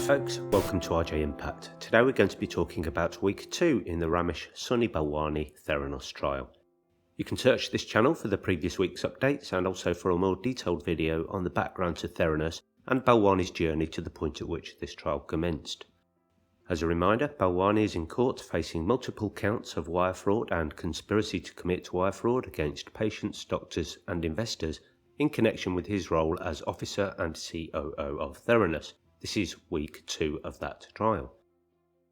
folks, welcome to RJ Impact. Today we're going to be talking about week 2 in the Ramesh Sunny Balwani Theranos trial. You can search this channel for the previous week's updates and also for a more detailed video on the background to Theranos and Balwani's journey to the point at which this trial commenced. As a reminder, Balwani is in court facing multiple counts of wire fraud and conspiracy to commit wire fraud against patients, doctors and investors in connection with his role as officer and COO of Theranos. This is week 2 of that trial.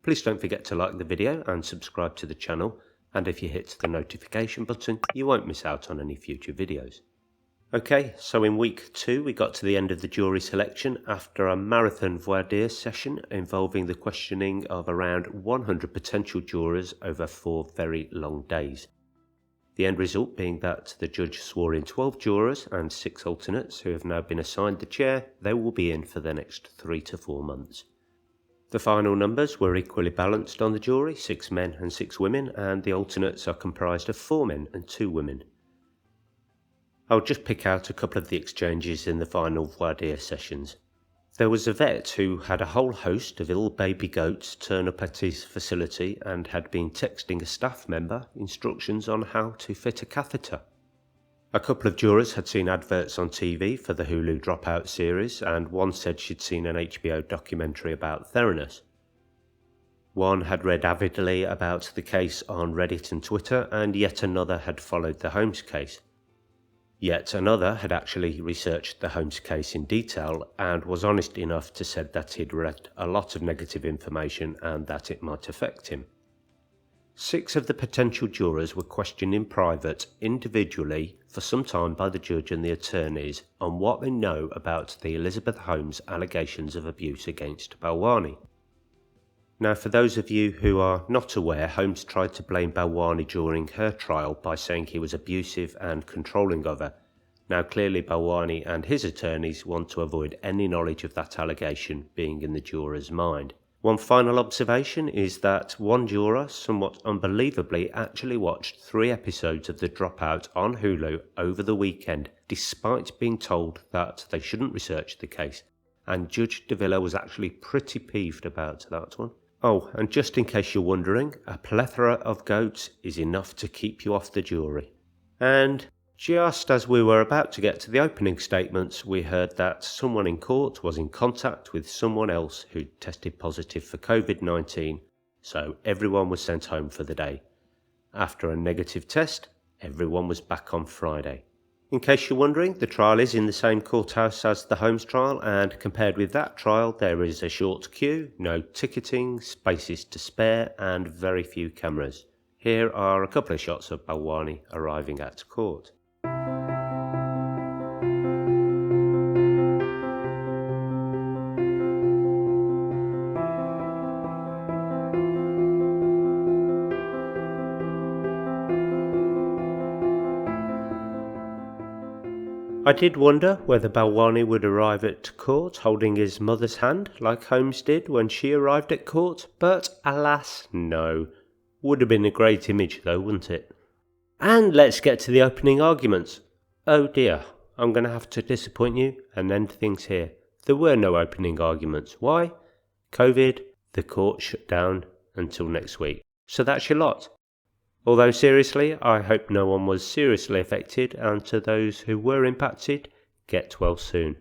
Please don't forget to like the video and subscribe to the channel, and if you hit the notification button you won't miss out on any future videos. Okay, so in week 2 we got to the end of the jury selection after a marathon voir dire session involving the questioning of around 100 potential jurors over 4 very long days. The end result being that the judge swore in 12 jurors and 6 alternates who have now been assigned the chair. They will be in for the next 3 to 4 months. The final numbers were equally balanced on the jury, 6 men and 6 women, and the alternates are comprised of 4 men and 2 women. I'll just pick out a couple of the exchanges in the final voir dire sessions. There was a vet who had a whole host of ill baby goats turn up at his facility and had been texting a staff member instructions on how to fit a catheter. A couple of jurors had seen adverts on TV for the Hulu Dropout series, and one said she'd seen an HBO documentary about Theranos. One had read avidly about the case on Reddit and Twitter, and yet another had followed the Holmes case. Yet another had actually researched the Holmes case in detail and was honest enough to say that he'd read a lot of negative information and that it might affect him. 6 of the potential jurors were questioned in private, individually, for some time by the judge and the attorneys on what they know about the Elizabeth Holmes allegations of abuse against Balwani. Now, for those of you who are not aware, Holmes tried to blame Balwani during her trial by saying he was abusive and controlling of her. Now, clearly Balwani and his attorneys want to avoid any knowledge of that allegation being in the juror's mind. One final observation is that one juror, somewhat unbelievably, actually watched 3 episodes of The Dropout on Hulu over the weekend, despite being told that they shouldn't research the case. And Judge Davila was actually pretty peeved about that one. Oh, and just in case you're wondering, a plethora of goats is enough to keep you off the jury. And just as we were about to get to the opening statements, we heard that someone in court was in contact with someone else who tested positive for COVID-19, so everyone was sent home for the day. After a negative test, everyone was back on Friday. In case you're wondering, the trial is in the same courthouse as the Holmes trial, and compared with that trial there is a short queue, no ticketing, spaces to spare and very few cameras. Here are a couple of shots of Balwani arriving at court. I did wonder whether Balwani would arrive at court holding his mother's hand like Holmes did when she arrived at court, but alas, no. Would have been a great image though, wouldn't it? And let's get to the opening arguments. Oh dear, I'm going to have to disappoint you and end things here. There were no opening arguments. Why? COVID, the court shut down until next week. So that's your lot. Although seriously, I hope no one was seriously affected, and to those who were impacted, get well soon.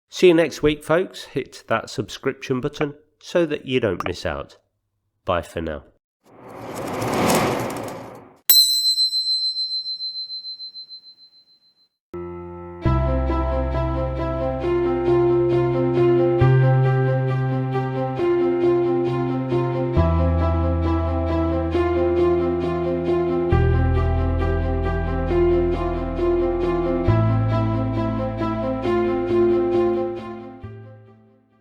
See you next week folks, hit that subscription button so that you don't miss out. Bye for now.